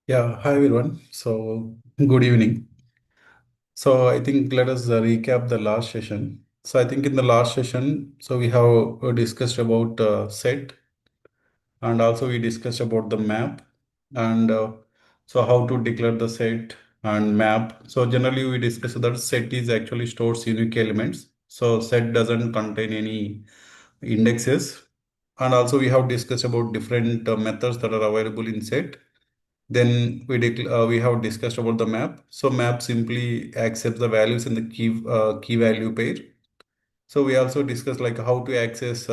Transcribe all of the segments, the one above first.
Yeah, hi everyone. Good evening. So, I think let us recap the last session. So, I think in the last session, we have discussed about set, and also we discussed about the map, and how to declare the set and map. So, generally, we discussed that set is actually stores unique elements. So, set doesn't contain any indexes, and also we have discussed about different methods that are available in set. Then we have discussed about the map. So map simply accepts the values in the key value pair. So we also discussed like how to access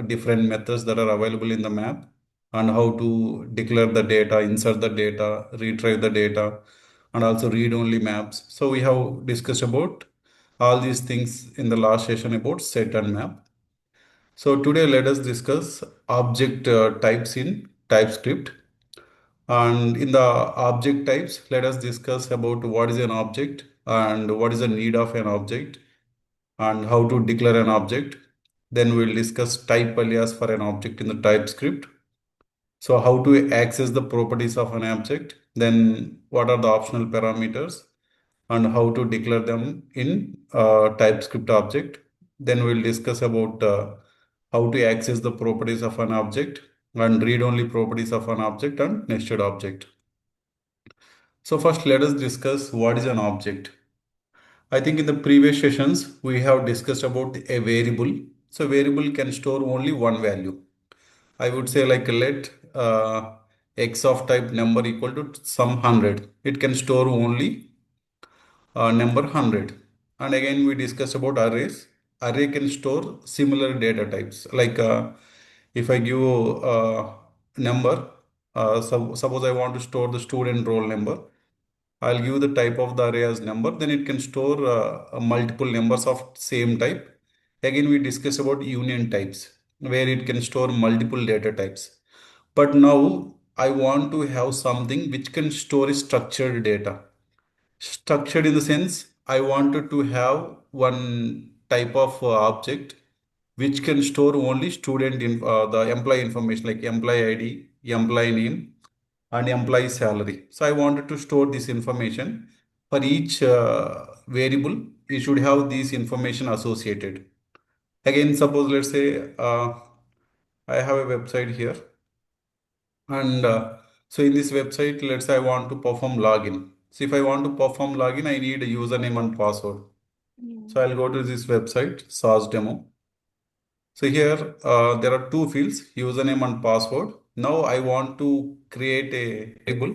different methods that are available in the map, and how to declare the data, insert the data, retrieve the data, and also read only maps. So we have discussed about all these things in the last session about set and map. So today let us discuss object types in TypeScript. And in the object types, let us discuss about what is an object and what is the need of an object and how to declare an object. Then we'll discuss type alias for an object in the TypeScript. So how to access the properties of an object, then what are the optional parameters and how to declare them in TypeScript object. Then we'll discuss about how to access the properties of an object and read only properties of an object and nested object. So first let us discuss what is an object. I think in the previous sessions we have discussed about a variable. So variable can store only one value. I would say like let x of type number equal to some 100. It can store only number 100. And again we discussed about arrays. Array can store similar data types. Like if I give number, suppose I want to store the student roll number. I'll give the type of the array as number, then it can store multiple numbers of same type. Again, we discuss about union types, where it can store multiple data types. But now I want to have something which can store structured data. Structured in the sense, I wanted to have one type of object which can store only the employee information like employee ID, employee name, and employee salary. So I wanted to store this information. For each variable, we should have this information associated. Again, suppose let's say I have a website here, and so in this website, let's say I want to perform login. So if I want to perform login, I need a username and password. So I'll go to this website, SaaS demo. So here there are two fields, username and password. Now I want to create a table.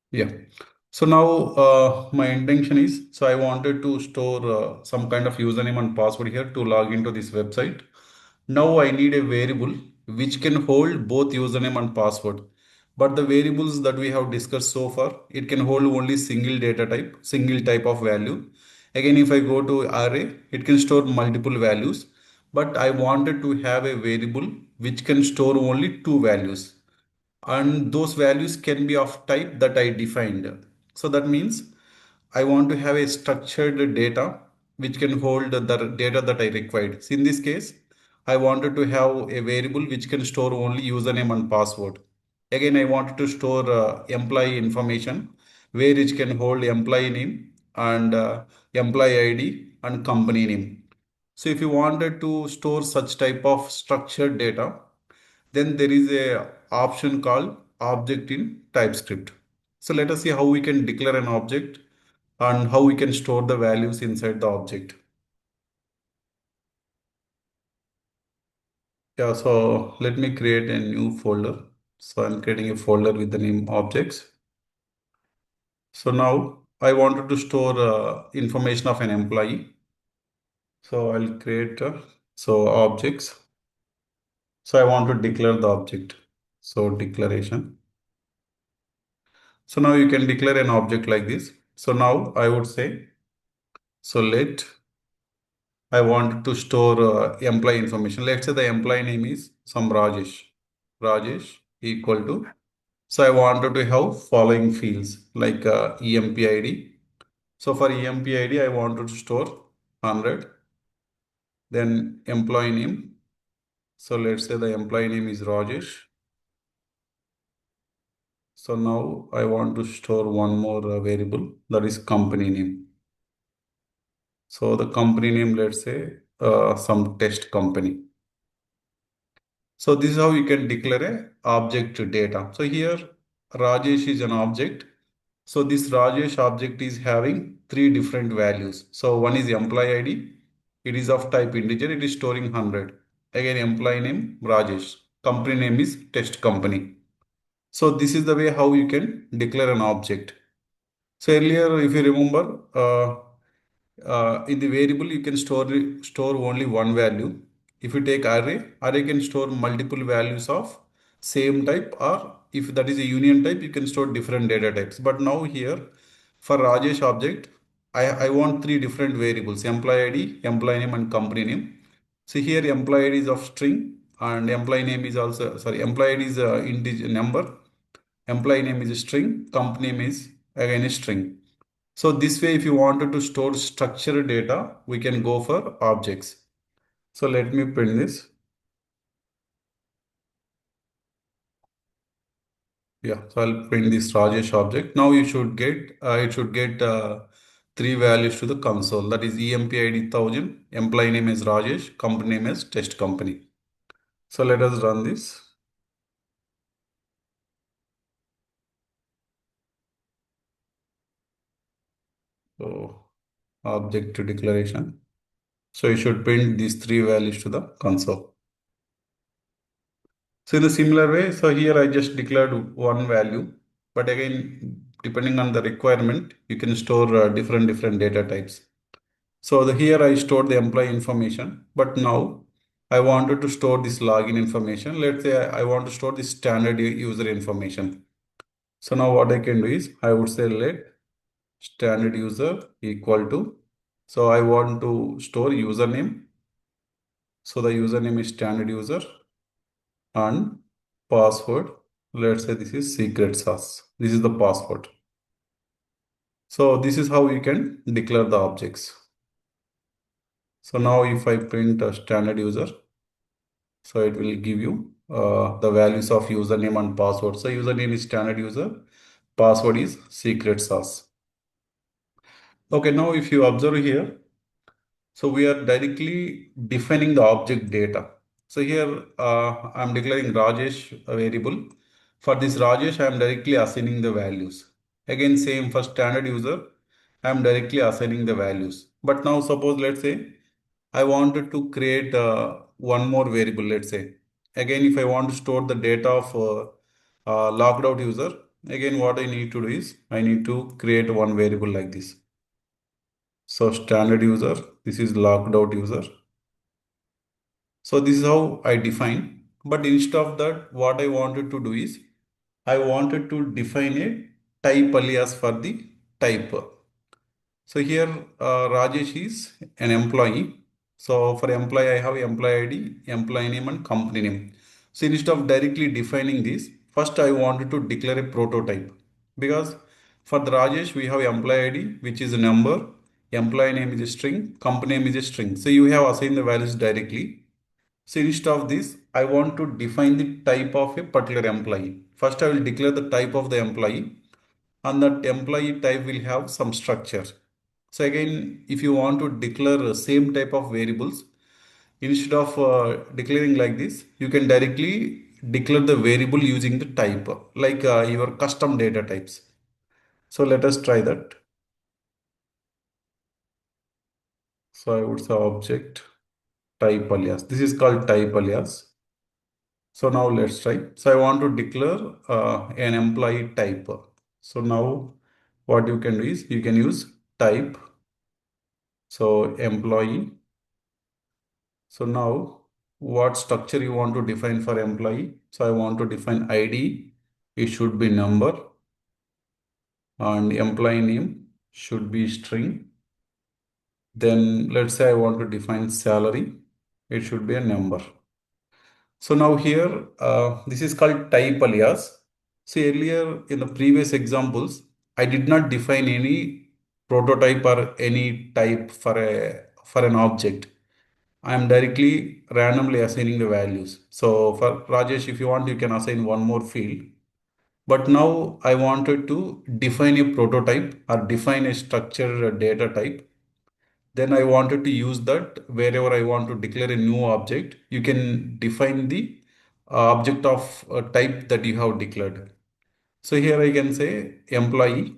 Yeah. So now my intention is, so I wanted to store some kind of username and password here to log into this website. Now I need a variable which can hold both username and password. But the variables that we have discussed so far, it can hold only single data type, single type of value. Again, if I go to array, it can store multiple values. But I wanted to have a variable which can store only two values, and those values can be of type that I defined. So that means I want to have a structured data which can hold the data that I required. So in this case, I wanted to have a variable which can store only username and password. Again, I wanted to store employee information where it can hold employee name and employee ID and company name. So if you wanted to store such type of structured data, then there is a option called object in TypeScript. So let us see how we can declare an object and how we can store the values inside the object. Yeah, so let me create a new folder. So I'm creating a folder with the name objects. So now I wanted to store information of an employee. So I'll create objects. So I want to declare the object. So declaration. So now you can declare an object like this. So now I would say, so let I want to store employee information. Let's say the employee name is some Rajesh. Rajesh equal to. So I wanted to have following fields like EMP ID. So for EMP ID, I wanted to store 100. Then employee name. So let's say the employee name is Rajesh. So now I want to store one more variable, that is company name. So the company name, let's say some test company. So this is how you can declare a object data. So here Rajesh is an object. So this Rajesh object is having three different values. So one is employee ID. It is of type integer. It is storing 100. Again, employee name Rajesh. Company name is test company. So this is the way how you can declare an object. So earlier, if you remember, in the variable you can store only one value. If you take array can store multiple values of same type, or if that is a union type, you can store different data types. But now here for Rajesh object, I want three different variables: employee ID, employee name, and company name. So here employee ID is of string, and employee name is also, sorry, employee ID is a integer number, employee name is a string, company name is again a string. So this way, if you wanted to store structured data, we can go for objects. So let me print this. Yeah, so I'll print this Rajesh object. Now you should get, it should get three values to the console. That is EMP ID 1000, employee name is Rajesh, company name is test company. So let us run this. So object to declaration. So you should print these three values to the console. So in a similar way, so here I just declared one value, but again, depending on the requirement, you can store different data types. So here I stored the employee information, but now I wanted to store this login information. Let's say I want to store this standard user information. So now what I can do is I would say let standard user equal to, so I want to store username. So the username is standard user, and password, let's say this is secret sauce. This is the password. So this is how you can declare the objects. So now if I print a standard user, so it will give you the values of username and password. So username is standard user, password is secret sauce. Okay, now if you observe here, so we are directly defining the object data. So here I'm declaring Rajesh a variable. For this Rajesh, I am directly assigning the values. Again, same for standard user, I am directly assigning the values. But now suppose, let's say I wanted to create one more variable, let's say. Again, if I want to store the data of logged out user, again what I need to do is I need to create one variable like this. So standard user, this is logged out user. So this is how I define. But instead of that, what I wanted to do is I wanted to define a type alias for the type. So here Rajesh is an employee. So for employee, I have employee ID, employee name, and company name. So instead of directly defining this, first I wanted to declare a prototype, because for the Rajesh we have employee ID, which is a number, employee name is a string, company name is a string. So you have assigned the values directly. So instead of this, I want to define the type of a particular employee. First, I will declare the type of the employee, and that employee type will have some structure. So again, if you want to declare the same type of variables, instead of declaring like this, you can directly declare the variable using the type, like your custom data types. So let us try that. So I would say object type alias. This is called type alias. So now let's try. So I want to declare an employee type. So now what you can do is you can use type. So employee. So now what structure you want to define for employee? So I want to define ID. It should be number, and employee name should be string. Then let's say I want to define salary. It should be a number. So now here, this is called type alias. So earlier in the previous examples, I did not define any prototype or any type for an object. I am directly randomly assigning the values. So for Rajesh, if you want, you can assign one more field. But now I wanted to define a prototype or define a structured data type. Then I wanted to use that wherever I want to declare a new object, you can define the object of a type that you have declared. So here I can say employee.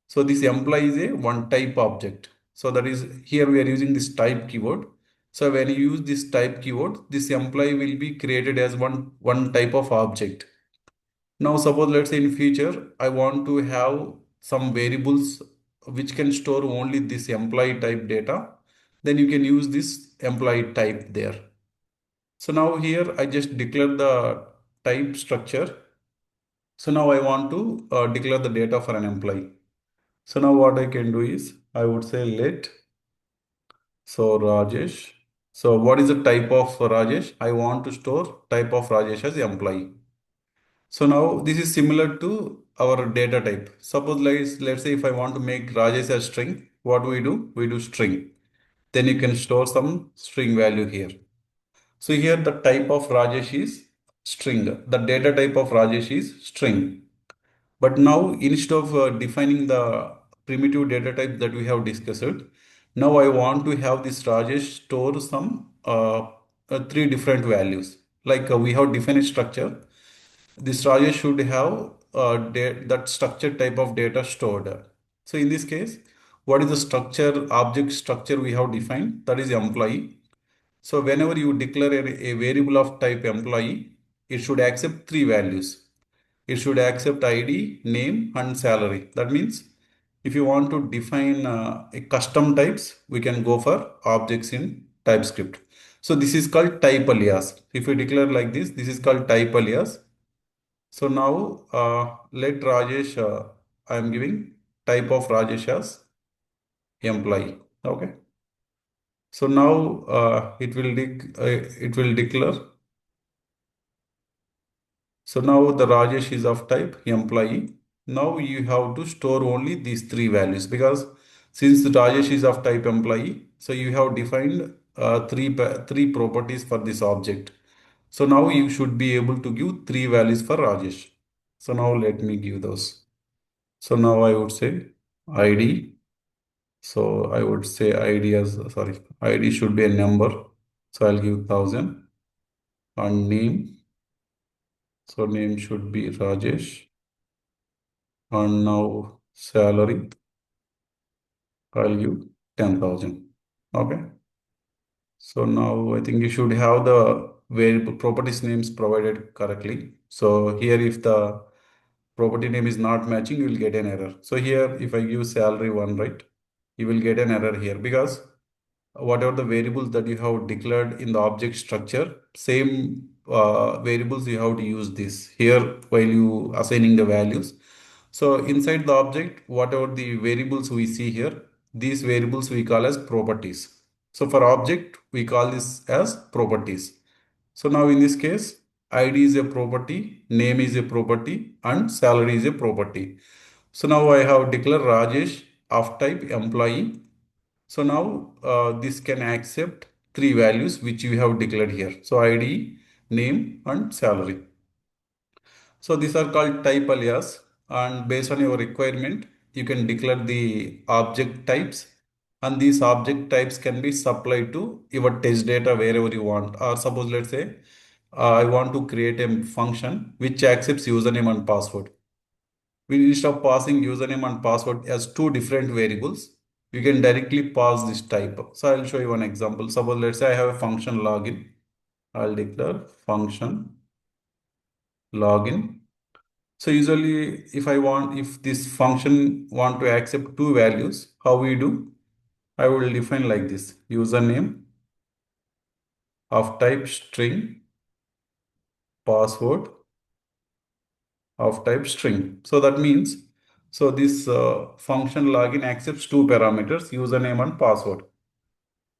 So this employee is a one type object. So that is here we are using this type keyword. So when you use this type keyword, this employee will be created as one type of object. Now suppose let's say in future, I want to have some variables which can store only this employee type data. Then you can use this employee type there. So now here I just declare the type structure. So now I want to declare the data for an employee. So now what I can do is I would say let, so Rajesh. So what is the type of Rajesh? I want to store type of Rajesh as employee. So now this is similar to our data type. Suppose let's say if I want to make Rajesh a string, what do? We do string. Then you can store some string value here. So here the type of Rajesh is string. The data type of Rajesh is string. But now instead of defining the primitive data type that we have discussed, now I want to have this Rajesh store some three different values. Like we have defined a structure. This Rajesh should have that structure type of data stored. So in this case, what is the structure, object structure we have defined? That is employee. So whenever you declare a variable of type employee, it should accept three values. It should accept ID, name, and salary. That means if you want to define a custom types, we can go for objects in Typescript. So this is called type alias. If you declare like this is called type alias. So now let Rajesh, I am giving type of Rajesh as employee. Okay. So now it will declare. So now the Rajesh is of type employee. Now you have to store only these three values because since the Rajesh is of type employee, so you have defined three properties for this object. So now you should be able to give three values for Rajesh. So now let me give those. So now I would say ID. So I would say ID as, sorry, ID should be a number. So I'll give 1000 and name. So name should be Rajesh. And now salary, I'll give 10,000. Okay. So now I think you should have the variable properties names provided correctly. So here if the property name is not matching, you will get an error. So here if I give salary one, right, you will get an error here because whatever the variables that you have declared in the object structure, same variables you have to use this here while you assigning the values. So inside the object, whatever the variables we see here, these variables we call as properties. So for object, we call this as properties. So now in this case, ID is a property, name is a property, and salary is a property. So now I have declared Rajesh of type employee. So now this can accept three values which you have declared here. So ID, name, and salary. So these are called type alias, and based on your requirement, you can declare the object types, and these object types can be supplied to your test data wherever you want. Or suppose let's say I want to create a function which accepts username and password. We instead of passing username and password as two different variables, you can directly pass this type. So I'll show you one example. Suppose let's say I have a function login. I'll declare function login. So usually if this function want to accept two values, how we do? I will define like this: username of type string, password of type string. So that means, so this function login accepts two parameters, username and password.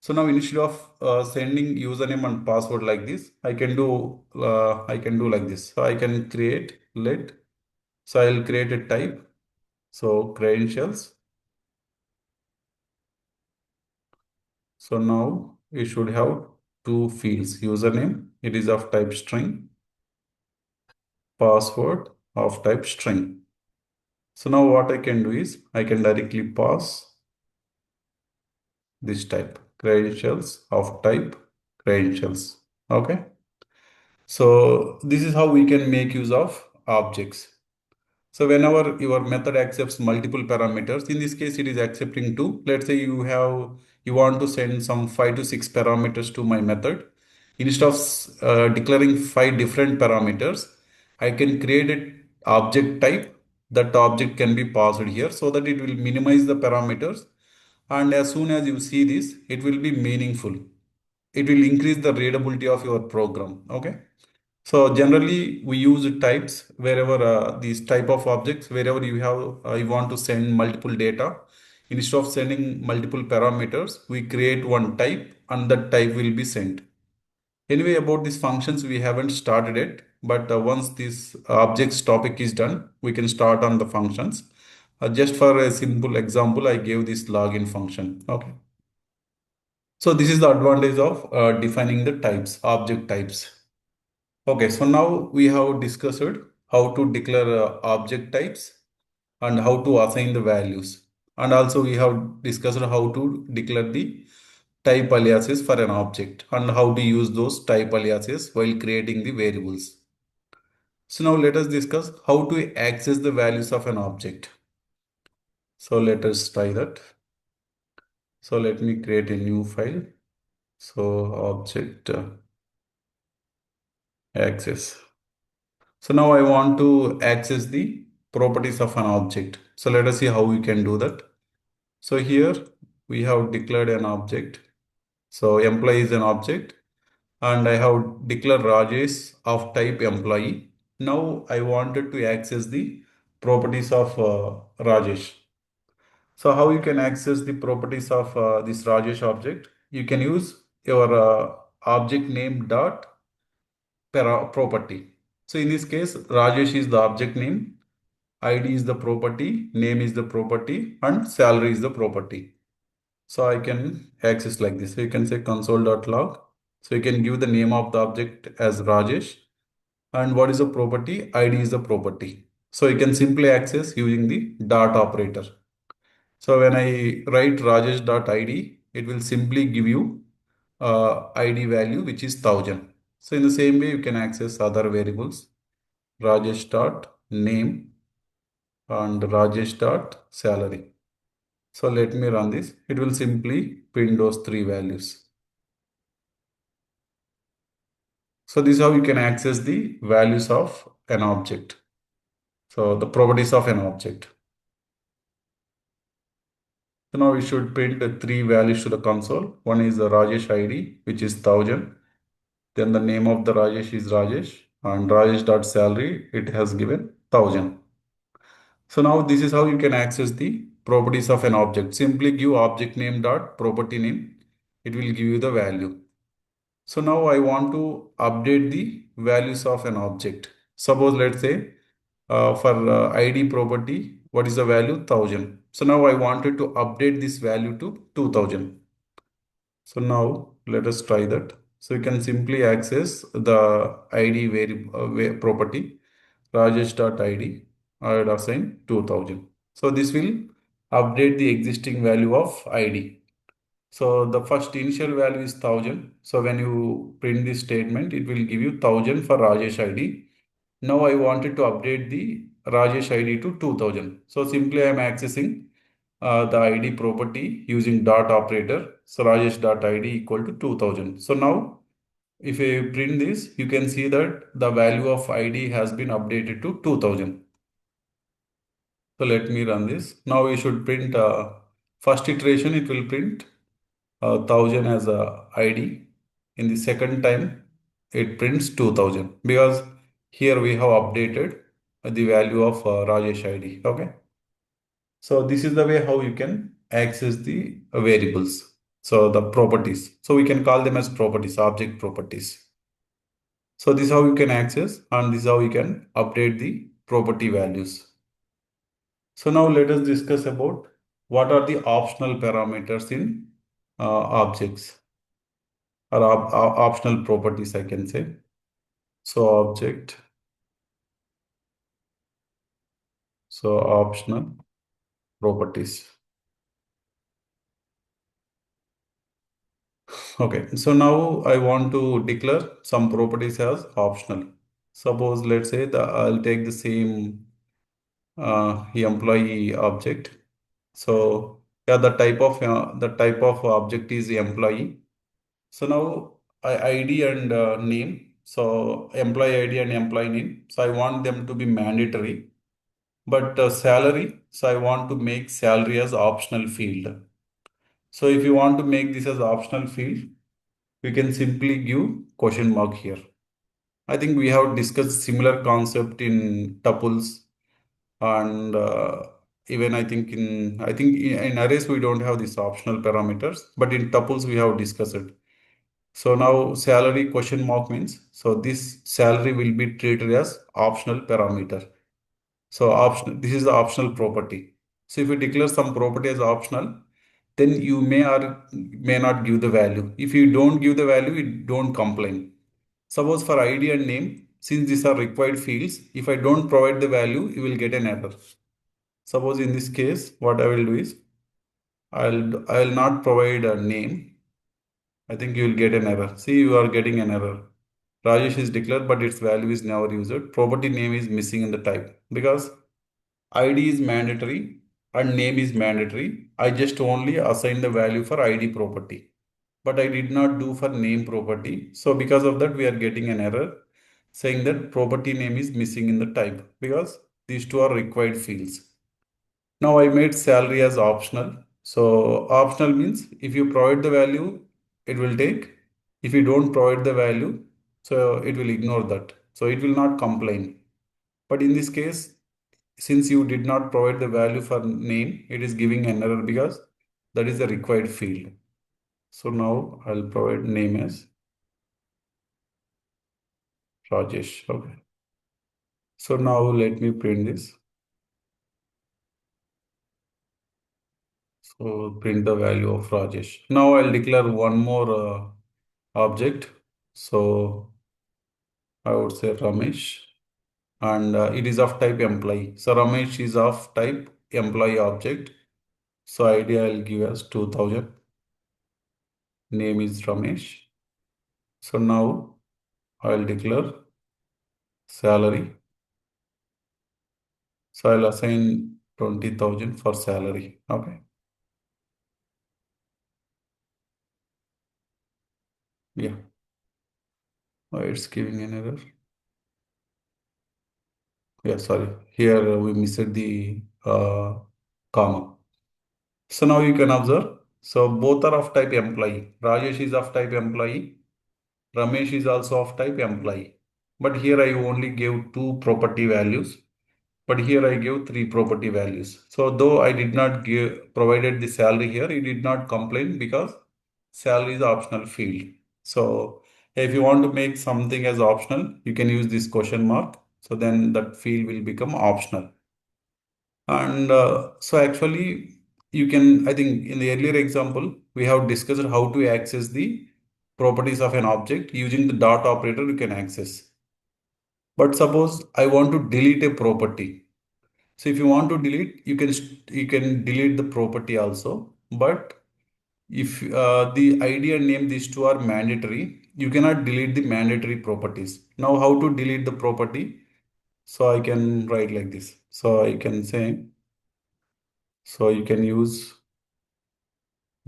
So now instead of sending username and password like this, I can do like this. So I can create let. So I'll create a type. So credentials. So now we should have two fields. Username, it is of type string. Password of type string. So now what I can do is I can directly pass this type credentials of type credentials. Okay. So this is how we can make use of objects. So whenever your method accepts multiple parameters, in this case it is accepting two. Let's say you want to send some 5 to 6 parameters to my method. Instead of declaring 5 different parameters, I can create an object type. That object can be passed here so that it will minimize the parameters. And as soon as you see this, it will be meaningful. It will increase the readability of your program. Okay. So generally we use types wherever these type of objects, wherever you want to send multiple data. Instead of sending multiple parameters, we create one type and that type will be sent. Anyway, about these functions, we haven't started it, but once this objects topic is done, we can start on the functions. Just for a simple example, I gave this login function. Okay. So this is the advantage of defining the types, object types. Okay, so now we have discussed how to declare object types and how to assign the values. And also we have discussed how to declare the type aliases for an object and how to use those type aliases while creating the variables. So now let us discuss how to access the values of an object. So let us try that. So let me create a new file. So object access. So now I want to access the properties of an object. So let us see how we can do that. So here we have declared an object. So employee is an object and I have declared Rajesh of type employee. Now I wanted to access the properties of Rajesh. So how you can access the properties of this Rajesh object? You can use your object name dot property. So in this case, Rajesh is the object name, ID is the property, name is the property, and salary is the property. So I can access like this. So you can say console.log. So you can give the name of the object as Rajesh. And what is the property? ID is the property. So you can simply access using the dot operator. So when I write rajesh.id, it will simply give you ID value, which is 1000. So in the same way, you can access other variables, rajesh.name and rajesh.salary. So let me run this. It will simply print those three values. So this is how you can access the values of an object. So the properties of an object. So now we should print the three values to the console. One is the Rajesh ID, which is 1000. Then the name of the Rajesh is Rajesh and Rajesh.salary, it has given 1000. So now this is how you can access the properties of an object. Simply give object name dot property name. It will give you the value. So now I want to update the values of an object. Suppose let's say for ID property, what is the value? 1000. So now I wanted to update this value to 2000. So now let us try that. So you can simply access the ID property rajesh.id. I would assign 2000. So this will update the existing value of ID. So the first initial value is 1000. So when you print this statement, it will give you 1000 for Rajesh ID. Now I wanted to update the Rajesh ID to 2000. So simply I am accessing the ID property using dot operator. So Rajesh dot ID equal to 2000. So now if I print this, you can see that the value of ID has been updated to 2000. So let me run this. Now we should print first iteration, it will print 1000 as a ID. In the second time, it prints 2000 because here we have updated the value of Rajesh ID. Okay. So this is the way how you can access the variables. So the properties. So we can call them as properties, object properties. So this is how you can access, and this is how you can update the property values. So now let us discuss about what are the optional parameters in objects, or optional properties, I can say. So object, so optional properties. Okay, so now I want to declare some properties as optional. Suppose let's say I'll take the same employee object. So yeah, the type of object is employee. So now ID and name. So employee ID and employee name. So I want them to be mandatory. But salary. So I want to make salary as optional field. So if you want to make this as optional field, we can simply give question mark here. I think we have discussed similar concept in tuples, and even I think in arrays we don't have these optional parameters, but in tuples we have discussed it. So now salary question mark means, so this salary will be treated as optional parameter. So optional, this is the optional property. So if you declare some property as optional, then you may or may not give the value. If you don't give the value, it don't complain. Suppose for ID and name, since these are required fields, if I don't provide the value, you will get an error. Suppose in this case, what I will do is, I'll not provide a name. I think you will get an error. See, you are getting an error. Rajesh is declared, but its value is never used. Property name is missing in the type because ID is mandatory and name is mandatory. I just only assign the value for ID property, but I did not do for name property. So because of that, we are getting an error saying that property name is missing in the type because these two are required fields. Now I made salary as optional. So optional means if you provide the value, it will take. If you don't provide the value, so it will ignore that. So it will not complain. But in this case, since you did not provide the value for name, it is giving an error because that is the required field. So now I'll provide name as Rajesh. Okay. So now let me print this. So print the value of Rajesh. Now I'll declare one more object. So I would say Ramesh, and it is of type employee. So Ramesh is of type employee object. So ID I'll give as 2000. Name is Ramesh. So now I'll declare salary. So I'll assign 20,000 for salary. Okay. Yeah. Oh, it's giving an error. Yeah, sorry. Here we missed the comma. So now you can observe. So both are of type employee. Rajesh is of type employee. Ramesh is also of type employee. But here I only gave two property values. But here I give three property values. So though I did not give provided the salary here, he did not complain because salary is optional field. So if you want to make something as optional, you can use this question mark. So then that field will become optional. And so actually you can, I think in the earlier example, we have discussed how to access the properties of an object using the dot operator you can access. But suppose I want to delete a property. So if you want to delete, you can delete the property also. But if the ID and name, these two are mandatory, you cannot delete the mandatory properties. Now how to delete the property? So I can write like this. So I can say, so you can use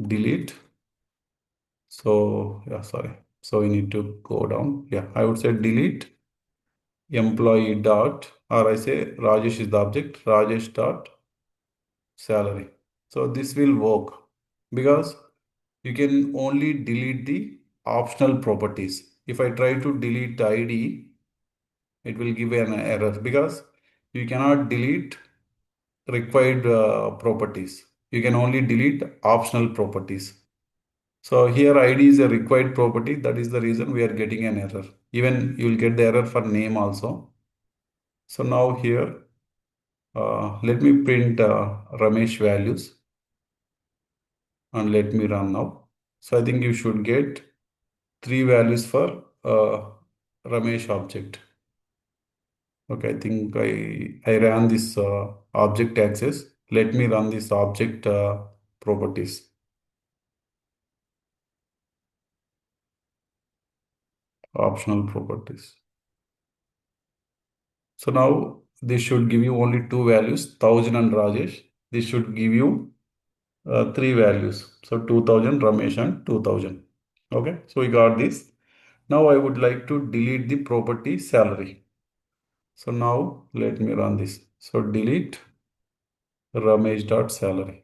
delete. So yeah, sorry. So we need to go down. Yeah, I would say delete employee dot, or I say Rajesh is the object, Rajesh dot salary. So this will work because you can only delete the optional properties. If I try to delete the ID, it will give an error because you cannot delete required properties. You can only delete optional properties. So here ID is a required property. That is the reason we are getting an error. Even you will get the error for name also. So now here, let me print Ramesh values and let me run now. So I think you should get three values for Ramesh object. Okay, I think I ran this object access. Let me run this object properties, optional properties. So now this should give you only two values, 1000 and Rajesh. This should give you three values. So 2000 Ramesh and 2000. Okay, so we got this. Now I would like to delete the property salary. So now let me run this. So delete Ramesh dot salary.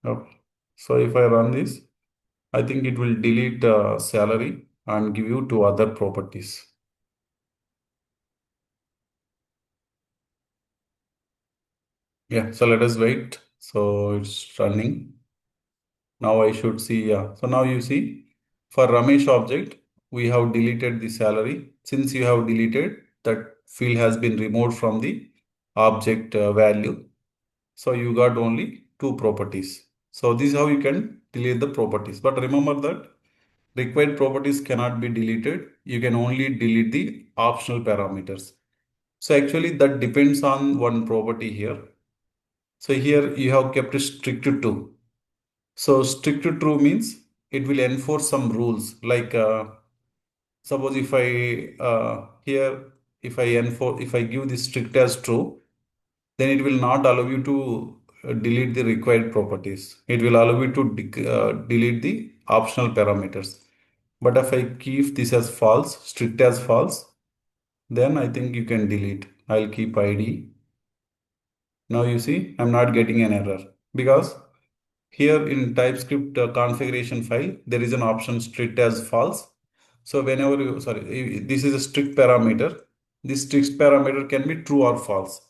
Okay. So if I run this, I think it will delete salary and give you two other properties. Yeah, so let us wait. So it's running. Now I should see, yeah. So now you see, for Ramesh object, we have deleted the salary. Since you have deleted, that field has been removed from the object value. So you got only two properties. So this is how you can delete the properties. But remember that required properties cannot be deleted. You can only delete the optional parameters. So actually that depends on one property here. So here you have kept it strict to true. So strict to true means it will enforce some rules. Like suppose if I here if I enforce if I give this strict as true, then it will not allow you to delete the required properties. It will allow you to delete the optional parameters. But if I keep this as false, strict as false, then I think you can delete. I'll keep ID. Now you see, I'm not getting an error because here in TypeScript configuration file, there is an option strict as false. So whenever you, sorry, this is a strict parameter. This strict parameter can be true or false.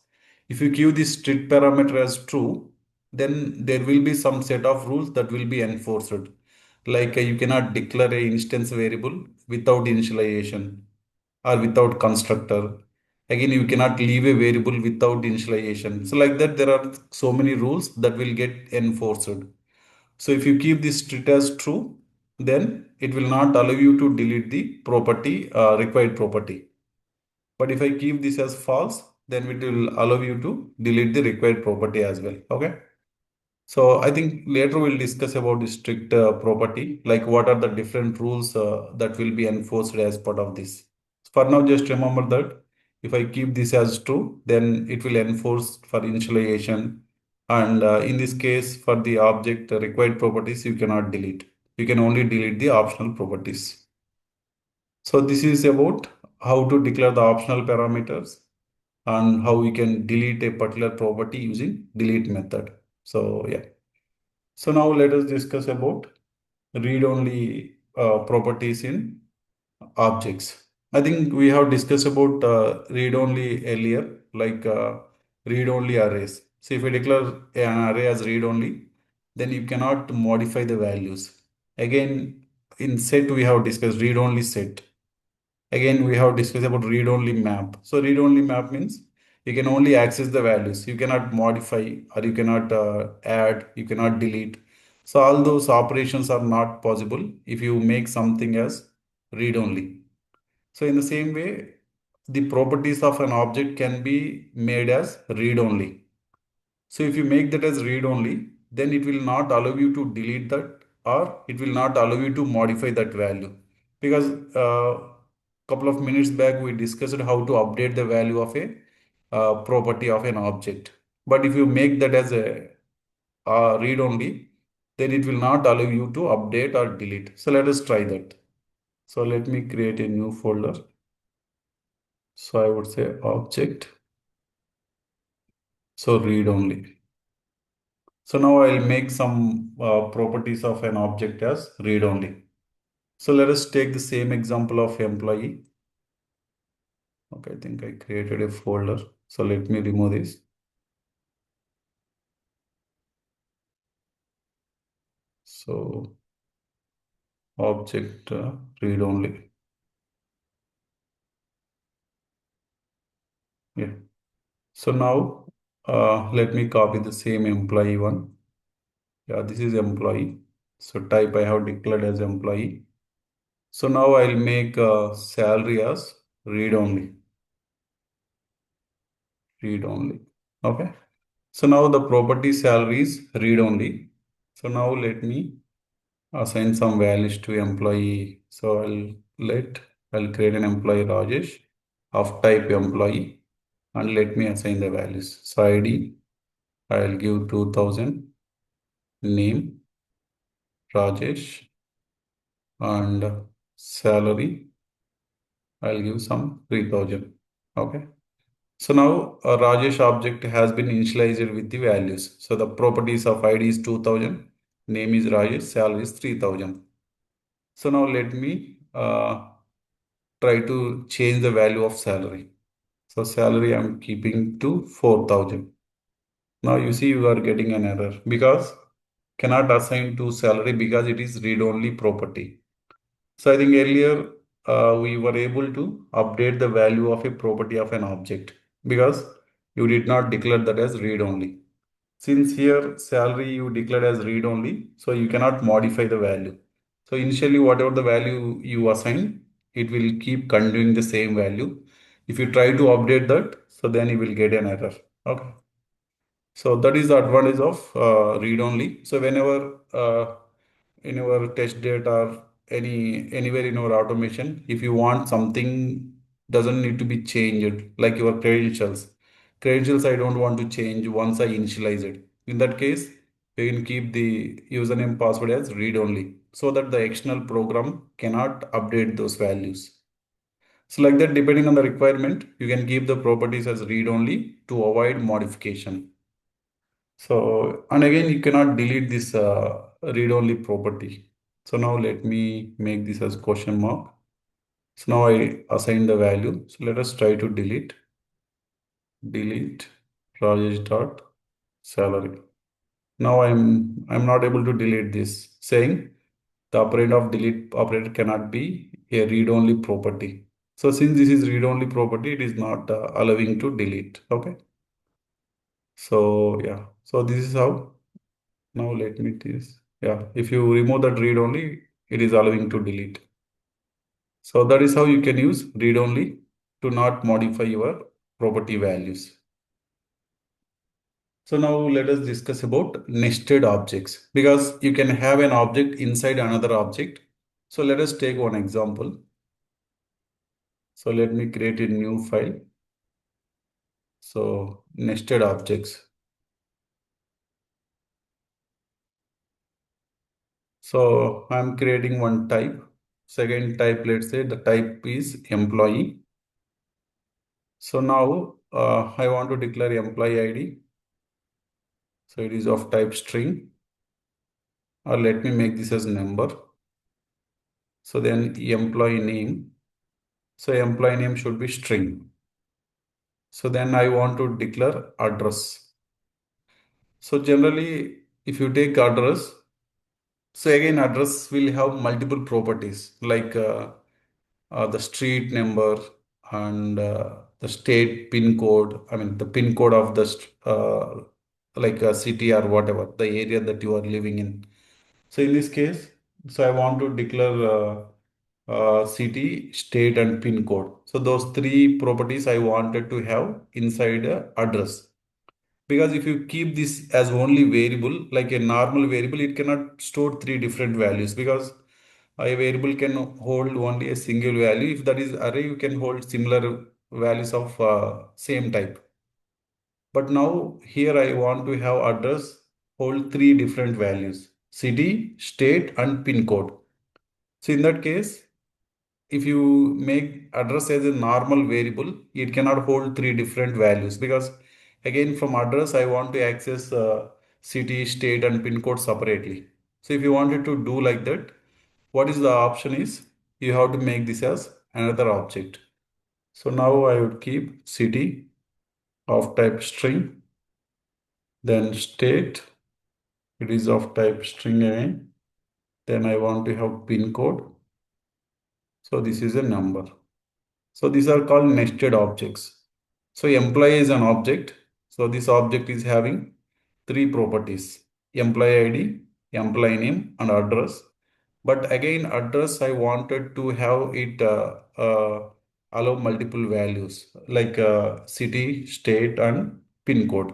If you give this strict parameter as true, then there will be some set of rules that will be enforced. Like you cannot declare a instance variable without initialization or without constructor. Again, you cannot leave a variable without initialization. So like that, there are so many rules that will get enforced. So if you keep this strict as true, then it will not allow you to delete the property, required property. But if I keep this as false, then it will allow you to delete the required property as well. Okay. So I think later we'll discuss about the strict property, like what are the different rules that will be enforced as part of this. For now, just remember that if I keep this as true, then it will enforce for initialization. And in this case, for the object required properties, you cannot delete. You can only delete the optional properties. So this is about how to declare the optional parameters and how we can delete a particular property using delete method. So yeah. So now let us discuss about read-only properties in objects. I think we have discussed about read-only earlier, like read-only arrays. So if you declare an array as read-only, then you cannot modify the values. Again, in set we have discussed read-only set. Again, we have discussed about read-only map. So read-only map means you can only access the values. You cannot modify or you cannot add, you cannot delete. So all those operations are not possible if you make something as read-only. So in the same way, the properties of an object can be made as read-only. So if you make that as read only, then it will not allow you to delete that or it will not allow you to modify that value. Because couple of minutes back we discussed how to update the value of a property of an object. But if you make that as a read only, then it will not allow you to update or delete. So let us try that. So let me create a new folder. So I would say object. So read only. So now I'll make some properties of an object as read only. So let us take the same example of employee. Okay, I think I created a folder. So let me remove this. So object read only. Yeah. So now let me copy the same employee one. Yeah, this is employee. So type I have declared as employee. So now I'll make salary as read only. Read only. Okay. So now the property salary is read only. So now let me assign some values to employee. So I'll create an employee Rajesh of type employee and let me assign the values. So ID I'll give 2000, name Rajesh, and salary I'll give some 3000. Okay. So now a Rajesh object has been initialized with the values. So the properties of ID is 2000, name is Rajesh, salary is 3000. So now let me try to change the value of salary. So salary I'm keeping to 4000. Now you see you are getting an error because cannot assign to salary because it is read-only property. So I think earlier we were able to update the value of a property of an object because you did not declare that as read-only. Since here salary you declared as read-only, so you cannot modify the value. So initially whatever the value you assign, it will keep continuing the same value. If you try to update that, so then you will get an error. Okay. So that is the advantage of read only. So whenever in our test data or anywhere in our automation, if you want something doesn't need to be changed, like your credentials. Credentials I don't want to change once I initialize it. In that case, you can keep the username password as read only so that the external program cannot update those values. So like that, depending on the requirement, you can keep the properties as read only to avoid modification. So, and again, you cannot delete this read-only property. So now let me make this as question mark. So now I assign the value. So let us try to delete Rajesh dot salary. Now I'm not able to delete this, saying the operator of delete operator cannot be a read-only property. So since this is read-only property, it is not allowing to delete. Okay. So yeah. So this is how. Now let me this. Yeah, if you remove that read only, it is allowing to delete. So that is how you can use read only to not modify your property values. So now let us discuss about nested objects because you can have an object inside another object. So let us take one example. So let me create a new file. So nested objects. So I'm creating one type. Second type, let's say the type is employee. So now I want to declare employee ID. So it is of type string, or let me make this as number. So then employee name. So employee name should be string. So then I want to declare address. So generally, if you take address, so again address will have multiple properties like the street number and the state pin code. I mean the pin code of the like a city or whatever the area that you are living in. So in this case, so I want to declare city, state, and pin code. So those three properties I wanted to have inside a address. Because if you keep this as only variable, like a normal variable, it cannot store three different values because a variable can hold only a single value. If that is array, you can hold similar values of same type. But now here I want to have address hold three different values, city, state, and pin code. So in that case, if you make address as a normal variable, it cannot hold three different values because again from address, I want to access city, state, and pin code separately. So if you wanted to do like that, what is the option is you have to make this as another object. So now I would keep city of type string, then state, it is of type string again. Then I want to have pin code. So this is a number. So these are called nested objects. So employee is an object. So this object is having three properties: employee ID, employee name, and address. But again, address I wanted to have it allow multiple values like city, state, and pin code.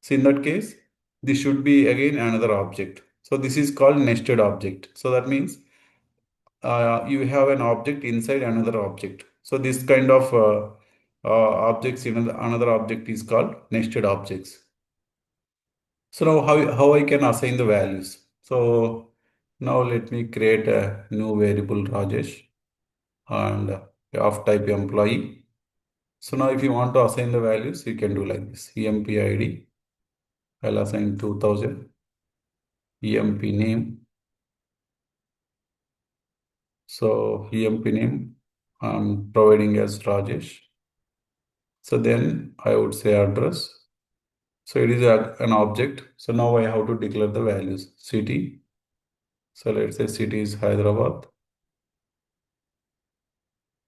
So in that case, this should be again another object. So this is called nested object. So that means you have an object inside another object. So this kind of objects in another object is called nested objects. So now how I can assign the values. So now let me create a new variable Rajesh and of type employee. So now if you want to assign the values, you can do like this. EMP I'll assign 2000. EMP name. So EMP name I'm providing as Rajesh. So then I would say address. So it is an object. So now I have to declare the values. City. So let's say city is Hyderabad.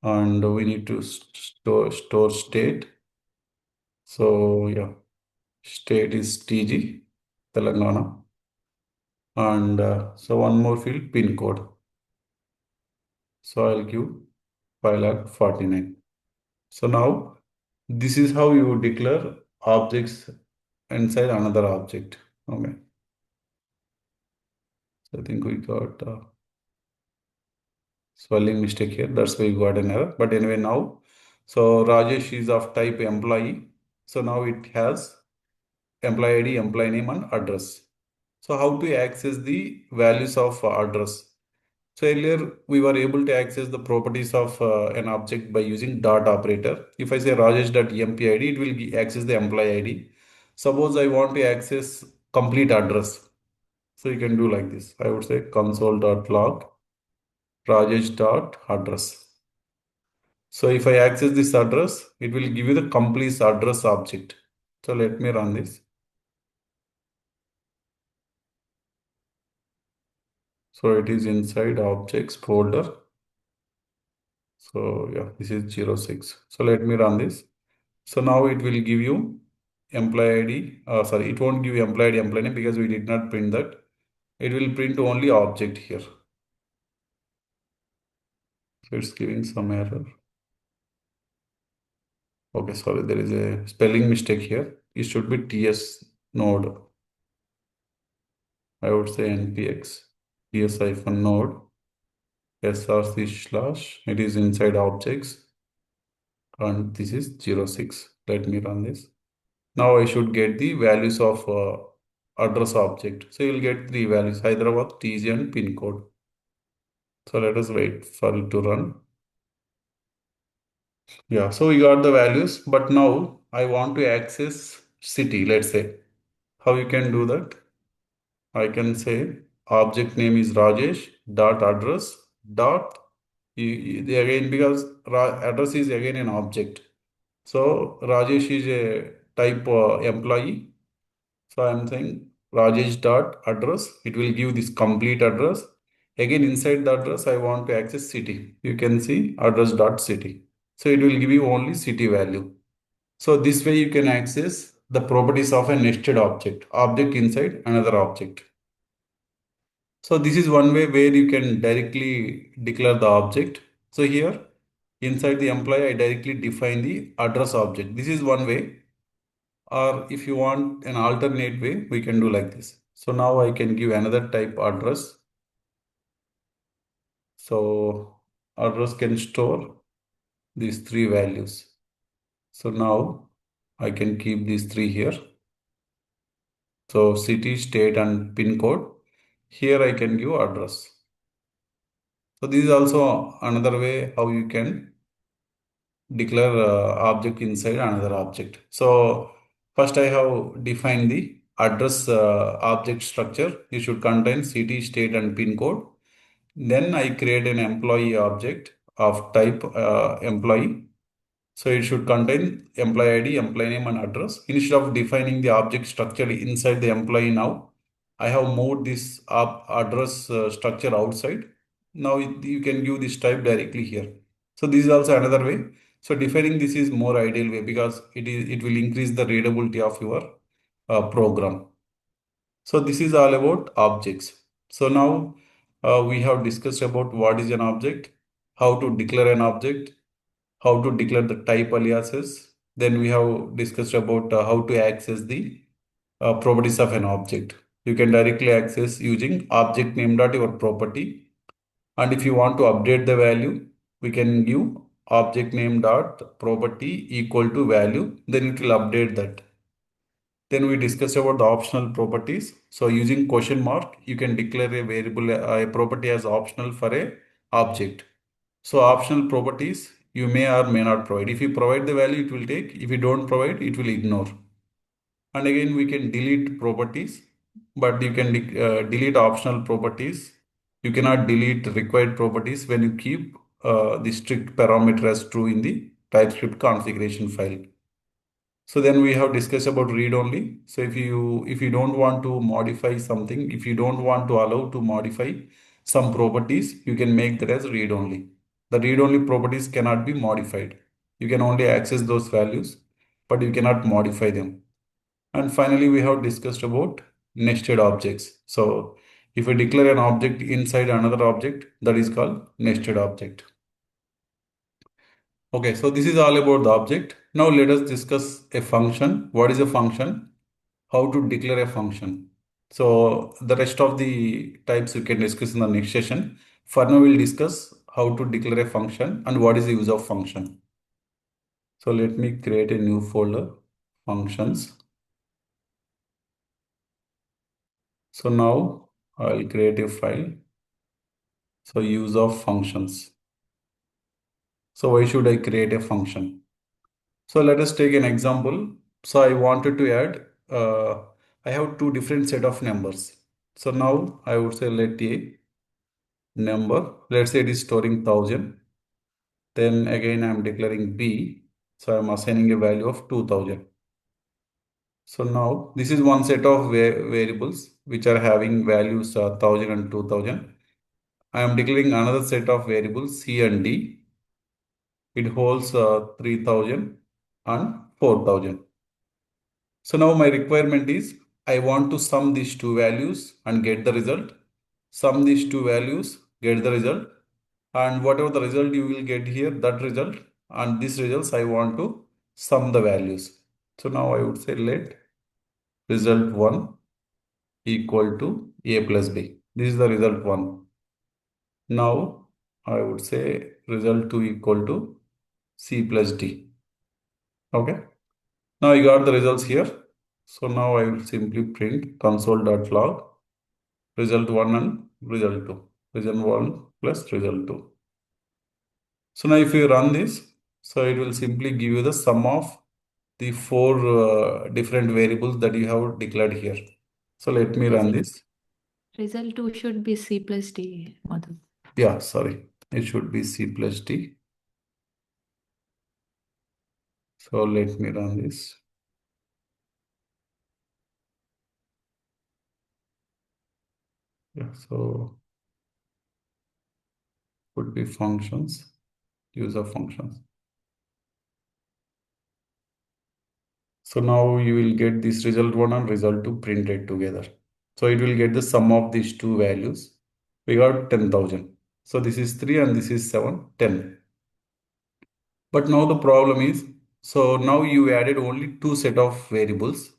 And we need to store state. So yeah, state is TG, Telangana. And so one more field, pin code. So I'll give 5,49. So now this is how you declare objects inside another object. Okay. So I think we got spelling mistake here. That's why we got an error. But anyway, now, so Rajesh is of type employee. So now it has employee ID, employee name, and address. So how to access the values of address? So earlier we were able to access the properties of an object by using dot operator. If I say rajesh.empid, it will access the employee ID. Suppose I want to access complete address. So you can do like this. I would say console.log rajesh.address. So if I access this address, it will give you the complete address object. So let me run this. So it is inside objects folder. So yeah, this is 06. So let me run this. So now it will give you employee ID. Sorry, it won't give you employee ID, employee name because we did not print that. It will print only object here. So it's giving some error. Okay, sorry, there is a spelling mistake here. It should be TS node. I would say npx ts-node src/. It is inside objects and this is 06. Let me run this. Now I should get the values of address object. So you'll get three values: Hyderabad, TG, and pin code. So let us wait for it to run. Yeah, so we got the values, but now I want to access city, let's say. How you can do that? I can say object name is Rajesh dot address dot again because address is again an object. So Rajesh is a type employee. So I'm saying Rajesh dot address. It will give this complete address. Again, inside the address, I want to access city. You can see address dot city. So it will give you only city value. So this way you can access the properties of a nested object inside another object. So this is one way where you can directly declare the object. So here inside the employee, I directly define the address object. This is one way. Or if you want an alternate way, we can do like this. So now I can give another type address. So address can store these three values. So now I can keep these three here. So city, state, and pin code. Here I can give address. So this is also another way how you can declare object inside another object. So first I have defined the address object structure. It should contain city, state, and pin code. Then I create an employee object of type employee. So it should contain employee ID, employee name, and address. Instead of defining the object structure inside the employee now, I have moved this address structure outside. Now you can give this type directly here. So this is also another way. So defining this is more ideal way because it will increase the readability of your program. So this is all about objects. So now we have discussed about what is an object, how to declare an object, how to declare the type aliases. Then we have discussed about how to access the properties of an object. You can directly access using object name dot your property. And if you want to update the value, we can give object name dot property equal to value. Then it will update that. Then we discussed about the optional properties. So using question mark, you can declare a variable, a property as optional for a object. So optional properties you may or may not provide. If you provide the value, it will take. If you don't provide, it will ignore. And again, we can delete properties, but you can delete optional properties. You cannot delete required properties when you keep the strict parameter as true in the TypeScript configuration file. So then we have discussed about read only. So if you don't want to modify something, if you don't want to allow to modify some properties, you can make that as read only. The read only properties cannot be modified. You can only access those values, but you cannot modify them. And finally, we have discussed about nested objects. So if we declare an object inside another object, that is called nested object. Okay, so this is all about the object. Now let us discuss a function. What is a function? How to declare a function. So the rest of the types you can discuss in the next session. For now, we'll discuss how to declare a function and what is the use of function. So let me create a new folder, functions. So now I'll create a file. So use of functions. So why should I create a function? So let us take an example. So I wanted to add, I have two different set of numbers. So now I would say let a number, let's say it is storing 1000. Then again I'm declaring b. So I'm assigning a value of 2000. So now this is one set of variables which are having values 1000 and 2000. I am declaring another set of variables c and d. It holds 3000 and 4000. So now my requirement is I want to sum these two values and get the result. Sum these two values, get the result. And whatever the result you will get here, that result and these results, I want to sum the values. So now I would say let result 1 equal to a plus b. This is the result 1. Now I would say result 2 equal to c plus d. Okay. Now I got the results here. So now I will simply print console.log result 1 and result 2. Result 1 plus result 2. So now if you run this, so it will simply give you the sum of the four different variables that you have declared here. So let me run this. Result 2 should be C plus D, Madhu. Yeah, sorry. It should be C plus D. So let me run this. Yeah, so would be functions, user functions. So now you will get this result 1 and result 2 printed together. So it will get the sum of these two values. We got 10,000. So this is 3 and this is 7, 10. But now the problem is, so now you added only two set of variables.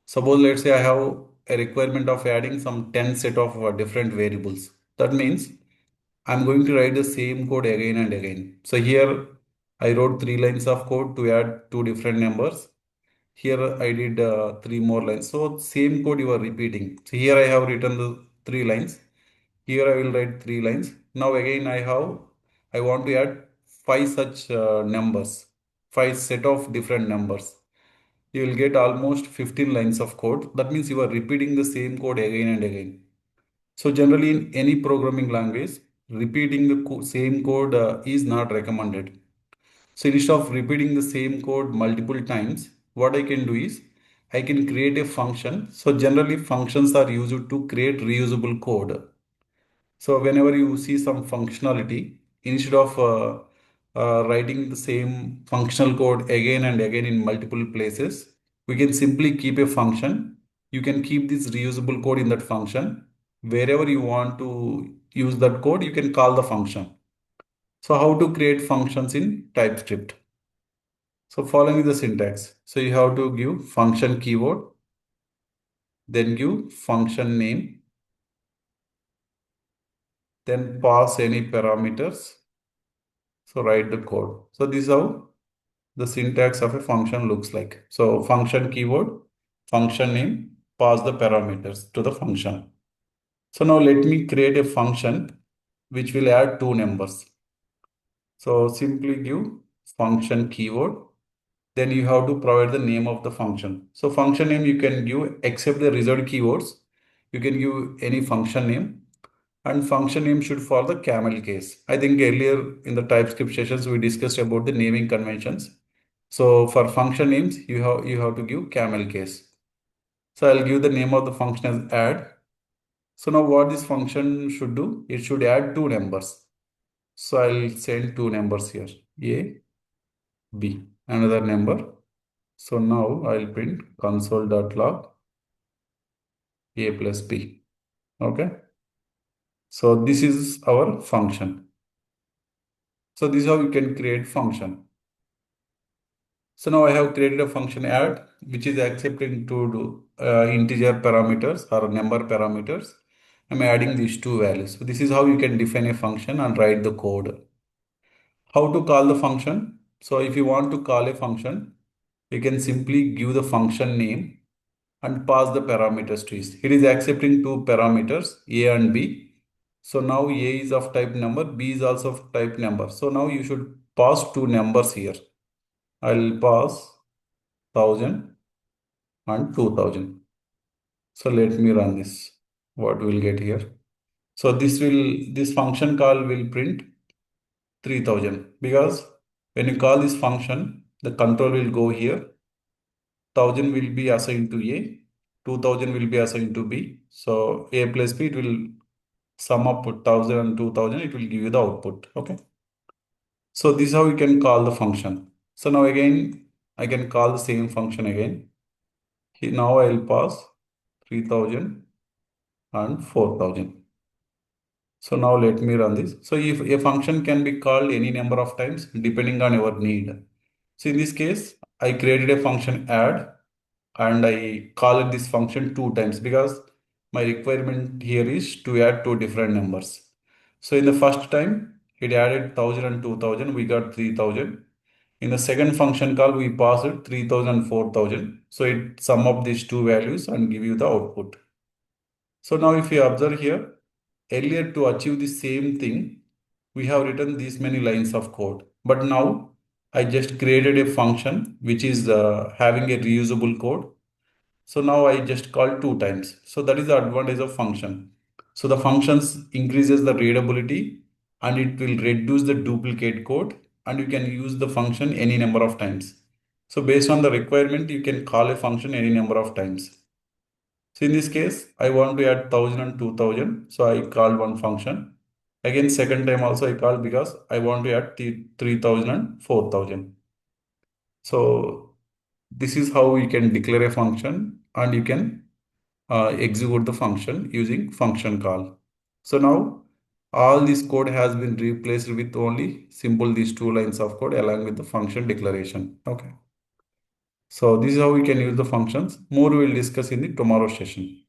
Suppose let's say I have a requirement of adding some 10 set of different variables. That means I'm going to write the same code again and again. So here I wrote 3 lines of code to add two different numbers. Here I did 3 more lines. So same code you are repeating. So here I have written the 3 lines. Here I will write 3 lines. Now again I want to add five such numbers, five set of different numbers. You will get almost 15 lines of code. That means you are repeating the same code again and again. So generally in any programming language, repeating the same code is not recommended. So instead of repeating the same code multiple times, what I can do is I can create a function. So generally functions are used to create reusable code. So whenever you see some functionality, instead of writing the same functional code again and again in multiple places, we can simply keep a function. You can keep this reusable code in that function. Wherever you want to use that code, you can call the function. So how to create functions in TypeScript? So following the syntax. So you have to give function keyword, then give function name, then pass any parameters. So write the code. So this is how the syntax of a function looks like. So function keyword, function name, pass the parameters to the function. So now let me create a function which will add two numbers. So simply give function keyword. Then you have to provide the name of the function. So function name you can give except the reserved keywords. You can give any function name, and function name should follow the camel case. I think earlier in the TypeScript sessions we discussed about the naming conventions. So for function names you have to give camel case. So I'll give the name of the function as add. So now what this function should do? It should add two numbers. So I'll send two numbers here. A, B, another number. So now I'll print console.log A plus B. Okay. So this is our function. So this is how you can create function. So now I have created a function add, which is accepting to do integer parameters or number parameters. I'm adding these two values. So this is how you can define a function and write the code. How to call the function? So if you want to call a function, you can simply give the function name and pass the parameters to it. It is accepting two parameters, A and B. So now A is of type number, B is also of type number. So now you should pass two numbers here. I'll pass 1000 and 2000. So let me run this. What we'll get here? So this function call will print 3000 because when you call this function, the control will go here. 1000 will be assigned to A, 2000 will be assigned to B. So A plus B, it will sum up 1000 and 2000, it will give you the output. Okay. So this is how you can call the function. So now again, I can call the same function again. Now I will pass 3000 and 4000. So now let me run this. So if a function can be called any number of times depending on your need. So in this case, I created a function add and I call this function two times because my requirement here is to add two different numbers. So in the first time, it added 1000 and 2000, we got 3000. In the second function call, we passed it 3000 and 4000. So it sum up these two values and give you the output. So now if you observe here, earlier to achieve the same thing, we have written these many lines of code. But now I just created a function which is having a reusable code. So now I just call two times. So that is the advantage of function. So the functions increases the readability and it will reduce the duplicate code and you can use the function any number of times. So based on the requirement, you can call a function any number of times. So in this case, I want to add 1000 and 2000. So I call one function. Again, second time also I call because I want to add 3000 and 4000. So this is how you can declare a function and you can execute the function using function call. So now all this code has been replaced with only simple these two lines of code along with the function declaration. Okay. So this is how we can use the functions. More we will discuss in the tomorrow session.